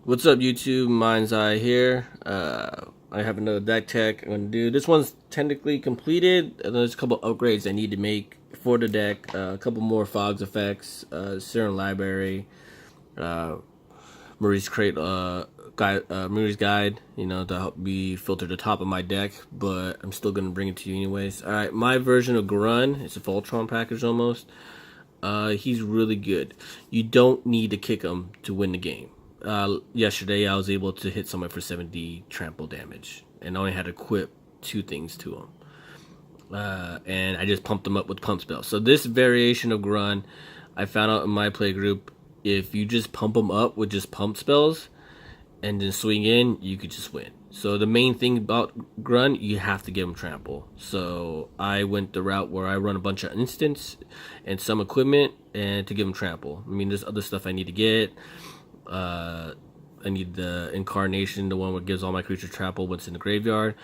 What's up, YouTube? Mind's Eye here. I have another deck tech I'm gonna do. This one's technically completed. There's a couple upgrades I need to make for the deck. A couple more fogs effects, Serum Library, uh, Marie's Crate, Marie's Guide. To help me filter the top of my deck. But I'm still gonna bring it to you anyways. All right, my version of Grunn. It's a Voltron package almost. He's really good. You don't need to kick him to win the game. Yesterday I was able to hit someone for 70 trample damage and only had to equip two things to him. And I just pumped them up with pump spells. So this variation of Grunn, I found out in my play group, if you just pump them up with just pump spells and then swing in, you could just win. So the main thing about Grunn, you have to give him trample. So I went the route where I run a bunch of instants and some equipment and to give him trample. I mean, there's other stuff I need to get. I need the incarnation, the one that gives all my creatures trample once in the graveyard.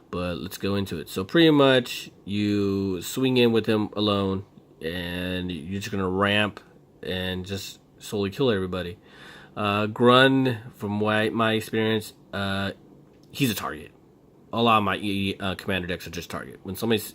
But let's go into it. So pretty much you swing in with him alone and you're just gonna ramp and just slowly kill everybody. Grunn, from my experience, he's a target. A lot of my commander decks are just target.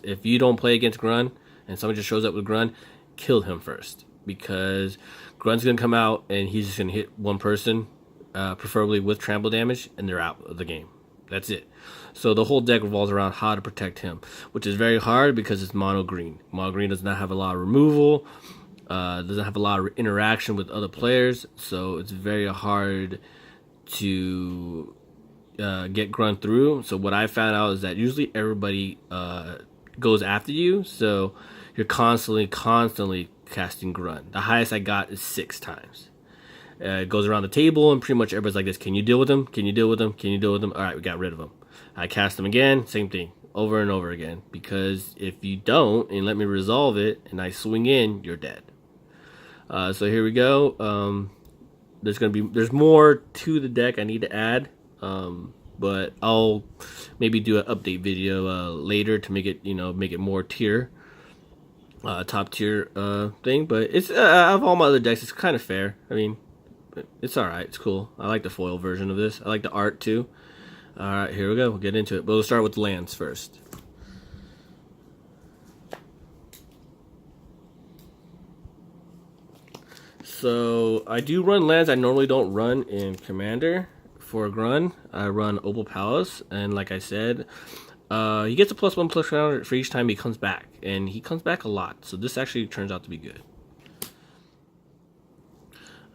If you don't play against Grunn and somebody just shows up with Grunn, kill him first, because Grunn's gonna come out and he's just gonna hit one person, preferably with trample damage, and they're out of the game. That's it. So the whole deck revolves around how to protect him, which is very hard because it's mono green. Mono green does not have a lot of removal, doesn't have a lot of interaction with other players, so it's very hard to get Grunn through. So what I found out is that usually everybody goes after you, so you're constantly casting Grunn. The highest I got is 6 times. It goes around the table and pretty much everybody's like this: can you deal with him? Can you deal with him? Can you deal with him? All right, we got rid of him. I cast him again, same thing, over and over again, because if you don't and let me resolve it and I swing in, you're dead. So here we go. There's more to the deck I need to add, but I'll maybe do an update video later to make it more top tier thing. But it's of all my other decks, it's kind of fair. I mean, it's all right. It's cool. I like the foil version of this. I like the art too. All right, here we go. We'll get into it. But we'll start with the lands first. So I do run lands I normally don't run in Commander. For Grunn, I run Opal Palace, and like I said, he gets a +1/+1 for each time he comes back, and he comes back a lot. So this actually turns out to be good.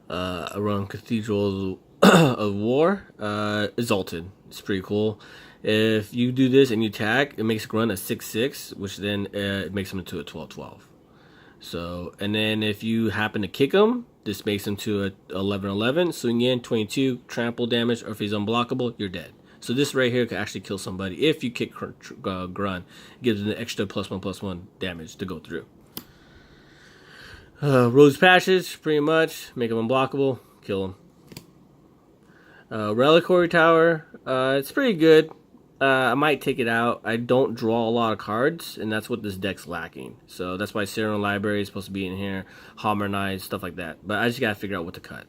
I run Cathedral of War, Exalted. It's pretty cool. If you do this and you attack, it makes Grunn a 6/6, which then it makes him into a 12/12. So, and then if you happen to kick him, this makes him to a 11/11. Swing in, 22 trample damage, or if he's unblockable, you're dead. So this right here could actually kill somebody if you kick Grunn. It gives him an extra +1/+1 damage to go through. Rose Passage, pretty much, make him unblockable, kill him. Reliquary Tower, it's pretty good. I might take it out. I don't draw a lot of cards, and that's what this deck's lacking. So that's why Serum Library is supposed to be in here, Harmonize, stuff like that. But I just gotta figure out what to cut.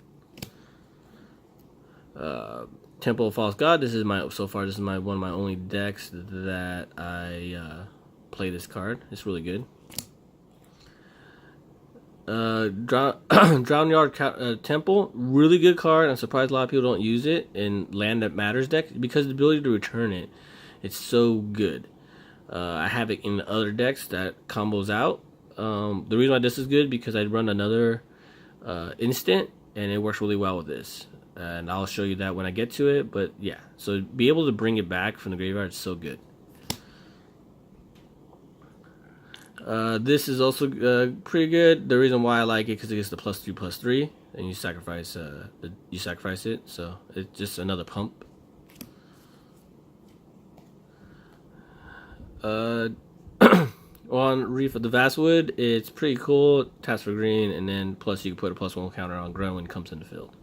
Temple of False God. This is one of my only decks that I play this card. It's really good. Drown Yard Temple, really good card. I'm surprised a lot of people don't use it in Land That Matters deck because the ability to return it's so good. I have it in other decks that combos out. The reason why this is good because I run another instant and it works really well with this, and I'll show you that when I get to it. But yeah, so be able to bring it back from the graveyard is so good. This is also pretty good. The reason why I like it because it gets the +3/+3, and you sacrifice it. So it's just another pump. On Reef of the Vastwood, it's pretty cool. Taps for green, and then plus you can put a +1 counter on Grunn when it comes in the field.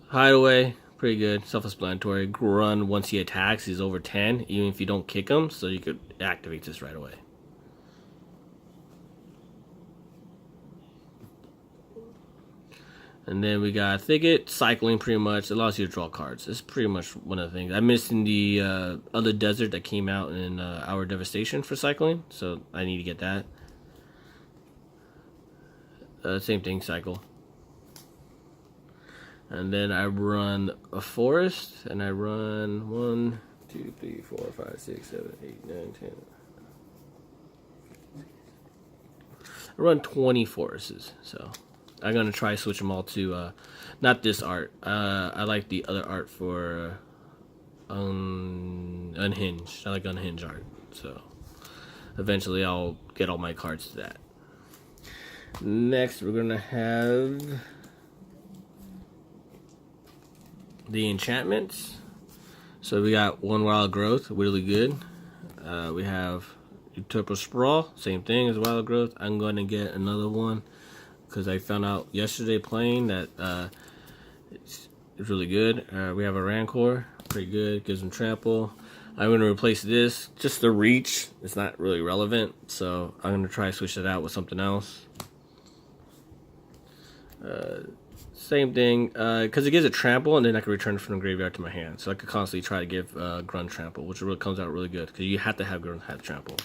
Hideaway, pretty good. Self-explanatory. Grunn, once he attacks, he's over 10, even if you don't kick him, so you could activate this right away. And then we got Thicket, cycling pretty much. It allows you to draw cards. It's pretty much one of the things. I missed in the other desert that came out in Our Devastation for cycling, so I need to get that. Same thing, cycle. And then I run a forest, and I run 1, 2, 3, 4, 5, 6, 7, 8, 9, 10. I run 20 forests, so I'm gonna try switch them all to not this art. I like the other art for unhinged. I like unhinged art, so eventually I'll get all my cards to that. Next, we're gonna have the enchantments. So we got one wild growth, really good. We have Utopia Sprawl, same thing as wild growth. I'm going to get another one because I found out yesterday playing that it's really good. We have a Rancor, pretty good, gives them trample. I'm going to replace this, just the reach. It's not really relevant, so I'm going to try to switch it out with something else. Same thing, because it gives it trample, and then I can return it from the graveyard to my hand. So I could constantly try to give Grunn trample, which really comes out really good, because you have to have Grunn have trample.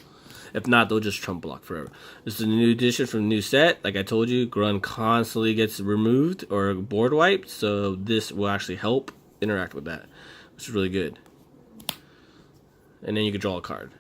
If not, they'll just trump block forever. This is a new addition from the new set. Like I told you, Grunn constantly gets removed or board wiped, so this will actually help interact with that, which is really good. And then you can draw a card.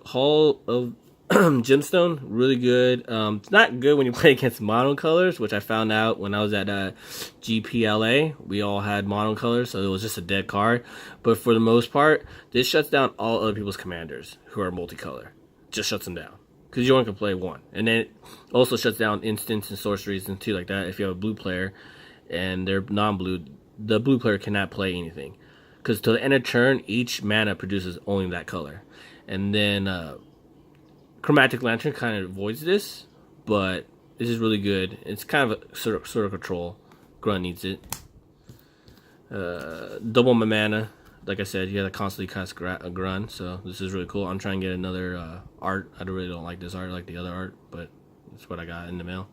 Hall of Gemstone, really good. It's not good when you play against mono colors, which I found out when I was at GPLA. We all had mono colors, so it was just a dead card. But for the most part, this shuts down all other people's commanders who are multicolor. Just shuts them down because you only can play one. And then it also shuts down instants and sorceries and things like that. If you have a blue player and they're non-blue, the blue player cannot play anything because to the end of turn, each mana produces only that color. And then Chromatic Lantern kind of avoids this, but this is really good. It's kind of a sort of control. Grunn needs it. Double my mana. Like I said, you have to constantly cast Grunn, so this is really cool. I'm trying to get another art. I really don't like this art, I like the other art, but that's what I got in the mail.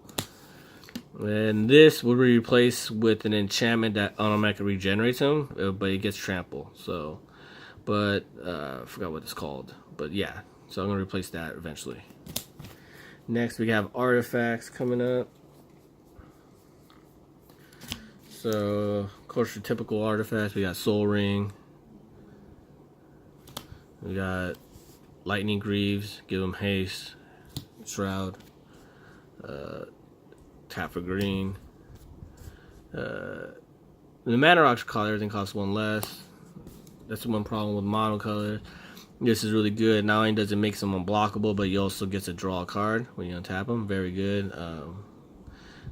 And this will be replaced with an enchantment that automatically regenerates him, but it gets trample. So, but I forgot what it's called. But yeah. So I'm going to replace that eventually. Next, we have artifacts coming up. So, of course, your typical artifacts. We got Soul Ring. We got Lightning Greaves. Give them haste. Shroud. Tap for green. The mana rocks cost everything costs one less. That's one problem with monocolor. This is really good. Not only does it make them unblockable, but you also get to draw a card when you untap them. Very good.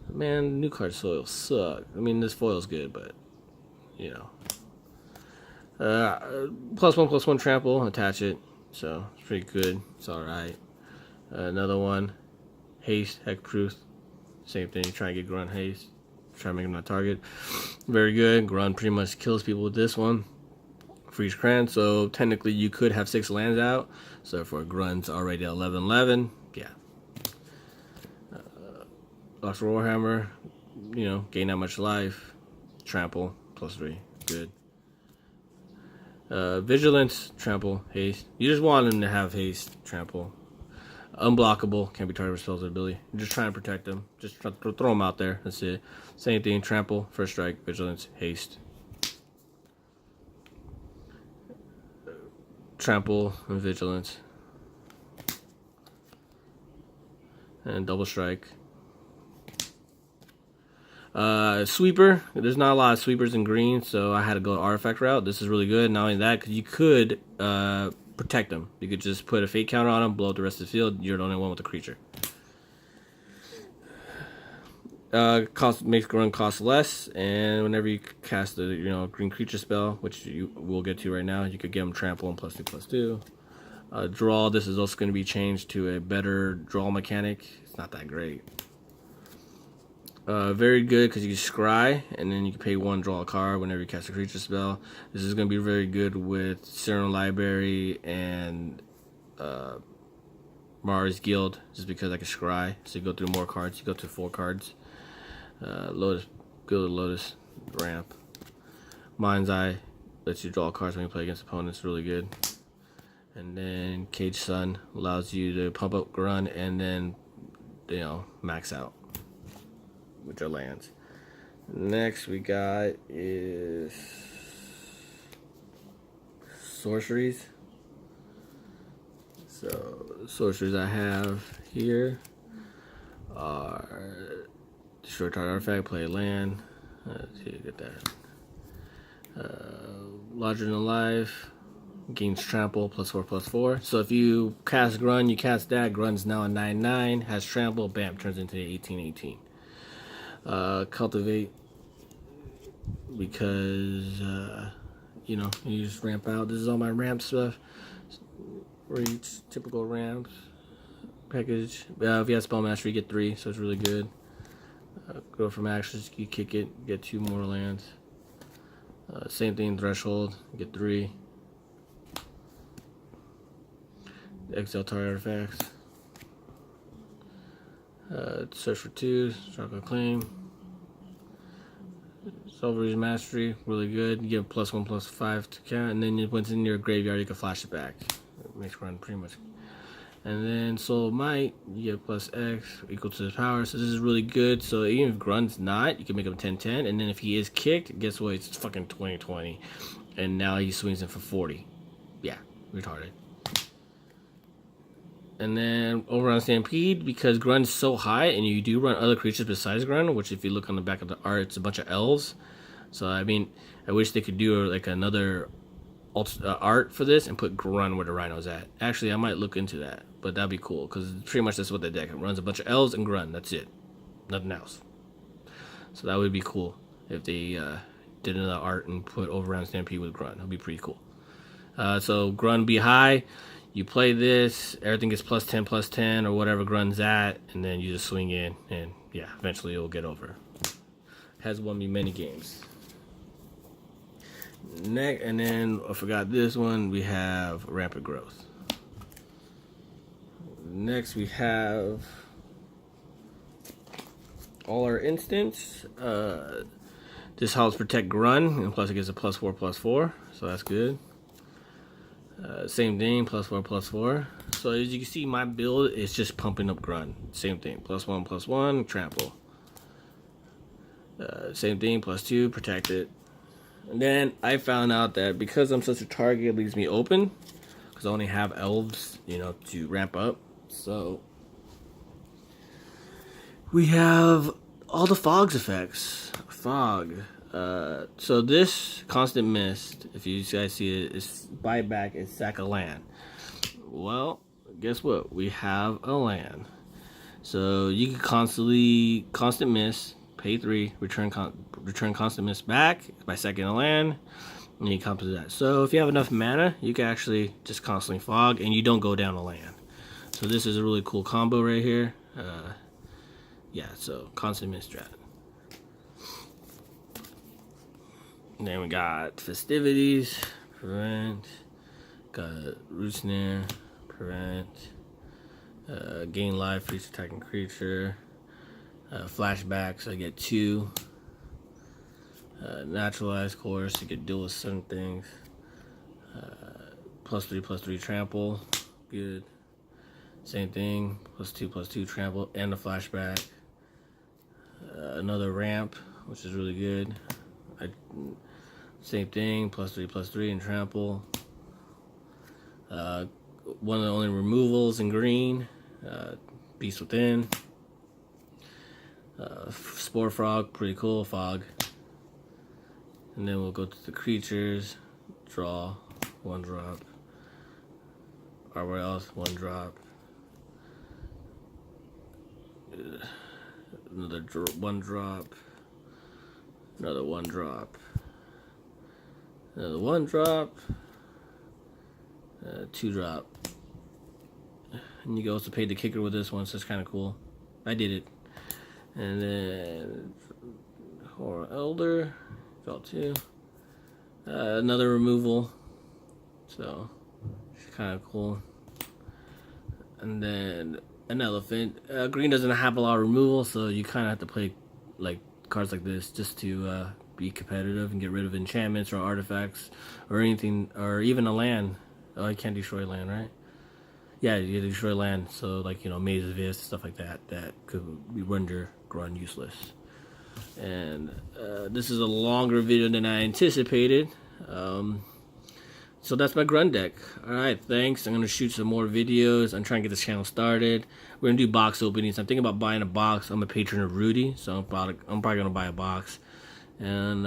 Man, new card foils suck. I mean, this foil's good, but you know. +1/+1 trample. Attach it. So it's pretty good. It's all right. Another one. Haste. Hexproof. Same thing. Try and get Grunn haste. Try to make him not target. Very good. Grunn pretty much kills people with this one. For each clan, so technically you could have 6 lands out. So for Grunn's already 11/11, yeah. Lost Warhammer, you know, gain that much life. Trample +3, good. Vigilance, trample, haste. You just want them to have haste, trample. Unblockable, can't be targeted with spells or ability. You're just trying to protect them. Just try to throw them out there. That's it. Same thing, trample, first strike, vigilance, haste. Trample and vigilance. And double strike. Sweeper. There's not a lot of sweepers in green, so I had to go artifact route. This is really good. Not only that, because you could protect them. You could just put a fate counter on them, blow up the rest of the field. You're the only one with the creature. Makes Grunn cost less, and whenever you cast a green creature spell, which you will get to right now, you could give them trample and +2/+2. Draw. This is also going to be changed to a better draw mechanic. It's not that great. Very good because you can scry, and then you can pay 1, draw a card whenever you cast a creature spell. This is going to be very good with Serum Library and Mars Guild, just because I can scry. So you go through more cards. You go to 4 cards. Lotus, build a Lotus ramp. Mind's Eye lets you draw cards when you play against opponents, really good. And then Cage Sun allows you to pump up Grunn and then, you know, max out with your lands. Next we got is sorceries. So the sorceries I have here are destroy target artifact, play a land. Let's see, get that. Larger than life, gains trample +4/+4. So if you cast Grunn, you cast that. Grunn's now a 9/9, has trample, bam, turns into 18/18. Cultivate because you know, you just ramp out. This is all my ramp stuff. Reach typical ramps package. If you have spell mastery, you get 3, so it's really good. Go from actions, you kick it, get 2 more lands. Same thing, threshold, get 3. Exile target artifacts. Search for 2, strike a claim. Solver's mastery, really good. You get +1/+5 to count, and then once in your graveyard, you can flash it back. It makes run pretty much. And then Soul of Might, you get +X equal to his power. So this is really good. So even if Grunn's not, you can make him 10/10. And then if he is kicked, guess what? It's fucking 20/20. And now he swings in for 40. Yeah, retarded. And then over on Stampede, because Grunn is so high, and you do run other creatures besides Grunn, which if you look on the back of the art, it's a bunch of elves. So I mean, I wish they could do like another art for this and put Grunn where the rhino's at. Actually, I might look into that, but that'd be cool because pretty much that's what the deck runs: a bunch of elves and Grunn. That's it, nothing else. So that would be cool if they did another art and put over on Stampede with Grunn. That'd be pretty cool. So Grunn be high. You play this, everything gets +10/+10 or whatever Grunn's at, and then you just swing in, and yeah, eventually it will get over. Has won me many games. Next, and then I forgot this one. We have Rampant Growth. Next, we have all our instants. This helps protect Grunn, and plus it gets a +4/+4, so that's good. Same thing, +4/+4. So as you can see, my build is just pumping up Grunn. Same thing, +1/+1, trample. Same thing, +2, protect it. And then I found out that because I'm such a target, it leaves me open. Because I only have elves, you know, to ramp up. So we have all the Fog's effects. Fog. So this Constant Mist, if you guys see it, is buyback, is sack a land. Well, guess what? We have a land. So you can Constant Mist, pay 3, return Constant Mist back by sacking a land, and you come to that. So if you have enough mana, you can actually just constantly Fog, and you don't go down a land. So this is a really cool combo right here. Yeah, so Constant Mist strat. Then we got Festivities, prevent, got Root Snare, prevent, gain life for each attacking creature, flashback, so I get 2, naturalize course, you can deal with certain things, +3/+3 trample, good, same thing, +2/+2 trample, and a flashback, another ramp, which is really good. Same thing, +3/+3 and trample. One of the only removals in green, Beast Within. Spore Frog, pretty cool, Fog. And then we'll go to the creatures, draw, 1 drop. Or else, 1 drop. Another 1 drop. Another 1 drop. Another 1 drop. 2 drop. And you can also pay the kicker with this one, so it's kind of cool. I did it. And then Horror Elder, draw 2. Another removal. So it's kind of cool. And then an elephant. Green doesn't have a lot of removal, so you kind of have to play like cards like this just to be competitive and get rid of enchantments or artifacts or anything, or even a land. Oh, I can't destroy land, right? Yeah, you destroy land, so like, you know, Maze of Vis, stuff like that, that could render Grunn useless. And this is a longer video than I anticipated. So that's my Grunn deck. Alright, thanks. I'm going to shoot some more videos. I'm trying to get this channel started. We're going to do box openings. I'm thinking about buying a box. I'm a patron of Rudy, so I'm probably going to buy a box. And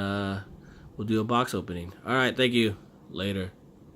we'll do a box opening. Alright, thank you. Later.